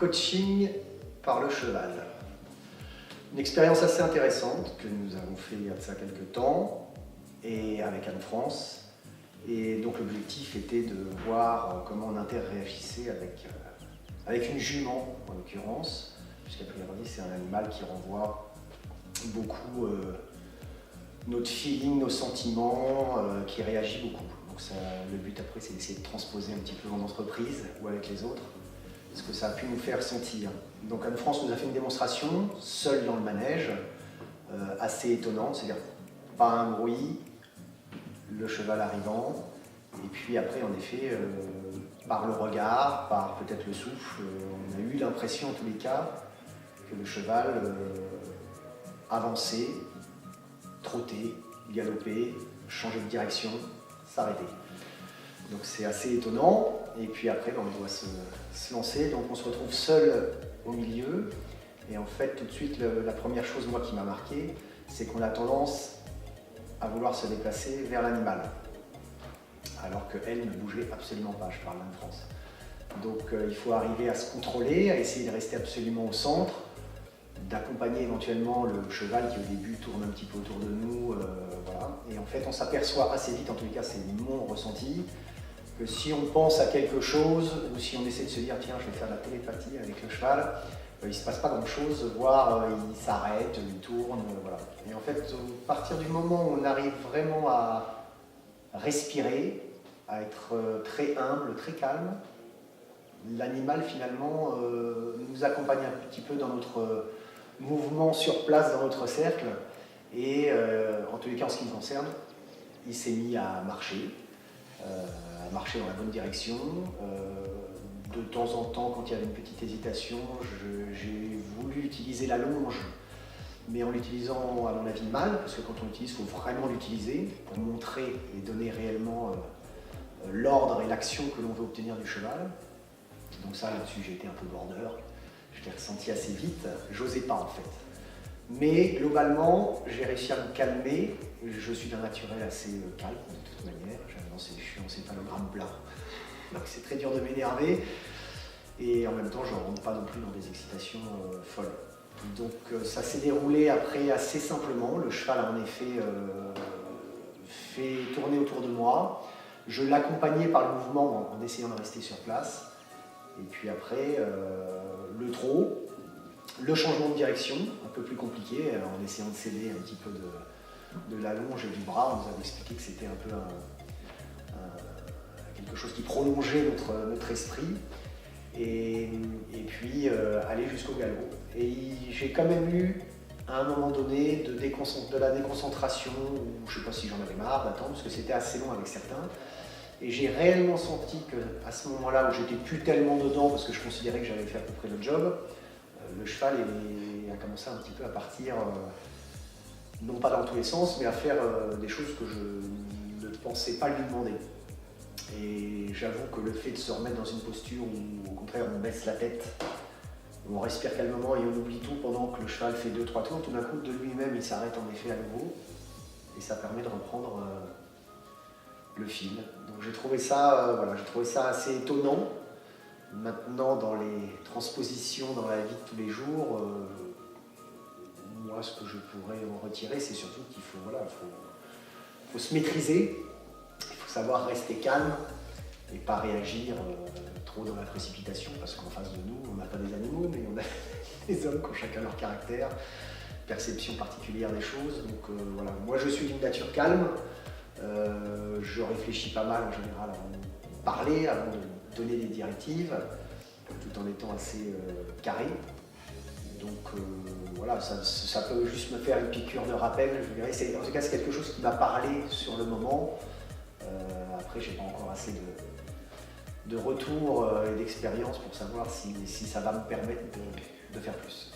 coaching par le cheval. Une expérience assez intéressante que nous avons fait il y a de ça quelques temps et avec Anne France. Et donc l'objectif était de voir comment on interagissait avec une jument en l'occurrence, puisqu'a priori c'est un animal qui renvoie beaucoup notre feeling, nos sentiments, qui réagit beaucoup. Donc le but après c'est d'essayer de transposer un petit peu en entreprise ou avec les autres ce que ça a pu nous faire sentir. Donc Anne France nous a fait une démonstration, seule dans le manège, assez étonnante, c'est-à-dire pas un bruit, le cheval arrivant, et puis après en effet, par le regard, par peut-être le souffle, on a eu l'impression en tous les cas que le cheval avançait, trottait, galopait, changeait de direction, s'arrêtait. Donc c'est assez étonnant, et puis après on doit se lancer, donc on se retrouve seul au milieu, et en fait tout de suite la première chose moi qui m'a marqué, c'est qu'on a tendance à vouloir se déplacer vers l'animal, alors qu'elle ne bougeait absolument pas, je parle d'Anne France. Donc il faut arriver à se contrôler, à essayer de rester absolument au centre, d'accompagner éventuellement le cheval qui au début tourne un petit peu autour de nous, voilà. Et en fait on s'aperçoit assez vite, en tous les cas c'est mon ressenti, que si on pense à quelque chose, ou si on essaie de se dire tiens je vais faire de la télépathie avec le cheval, il ne se passe pas grand chose, voire il s'arrête, il tourne, voilà. Et en fait à partir du moment où on arrive vraiment à respirer, à être très humble, très calme, l'animal finalement nous accompagne un petit peu dans notre mouvement sur place, dans notre cercle, et en tous les cas en ce qui me concerne, il s'est mis à marcher dans la bonne direction. De temps en temps, quand il y avait une petite hésitation, j'ai voulu utiliser la longe, mais en l'utilisant à mon avis mal, parce que quand on l'utilise, il faut vraiment l'utiliser pour montrer et donner réellement l'ordre et l'action que l'on veut obtenir du cheval. Donc ça, là-dessus, j'ai été un peu border, je l'ai ressenti assez vite, j'osais pas en fait. Mais globalement, j'ai réussi à me calmer, je suis d'un naturel assez calme de toute manière, je suis en céphalogramme plat, donc c'est très dur de m'énerver, et en même temps, je ne rentre pas non plus dans des excitations folles. Donc ça s'est déroulé après assez simplement, le cheval a en effet fait tourner autour de moi, je l'accompagnais par le mouvement en essayant de rester sur place, et puis après le trot, le changement de direction, un peu plus compliqué, en essayant de céder un petit peu de la longe et du bras, on nous avait expliqué que c'était un peu quelque chose qui prolongeait notre esprit, et puis aller jusqu'au galop. Et j'ai quand même eu, à un moment donné, de la déconcentration, ou je ne sais pas si j'en avais marre d'attendre, parce que c'était assez long avec certains, et j'ai réellement senti qu'à ce moment-là, où j'étais plus tellement dedans, parce que je considérais que j'avais fait à peu près le job, le cheval a commencé un petit peu à partir, non pas dans tous les sens, mais à faire des choses que je ne pensais pas lui demander. Et j'avoue que le fait de se remettre dans une posture où, au contraire, on baisse la tête, on respire calmement et on oublie tout pendant que le cheval fait 2-3 tours, tout d'un coup, de lui-même, il s'arrête en effet à nouveau, et ça permet de reprendre le fil. Donc j'ai trouvé ça, j'ai trouvé ça assez étonnant. Maintenant, dans les transpositions dans la vie de tous les jours, moi, ce que je pourrais en retirer, c'est surtout qu'il faut se maîtriser, il faut savoir rester calme et pas réagir trop dans la précipitation, parce qu'en face de nous, on n'a pas des animaux, mais on a des hommes qui ont chacun leur caractère, perception particulière des choses. Donc voilà, moi je suis d'une nature calme, je réfléchis pas mal en général avant de parler, avant de donner des directives, tout en étant assez carré. Donc voilà, ça peut juste me faire une piqûre de rappel, je dirais. En tout cas, c'est quelque chose qui m'a parlé sur le moment. Après, j'ai pas encore assez de retours et d'expérience pour savoir si ça va me permettre de faire plus.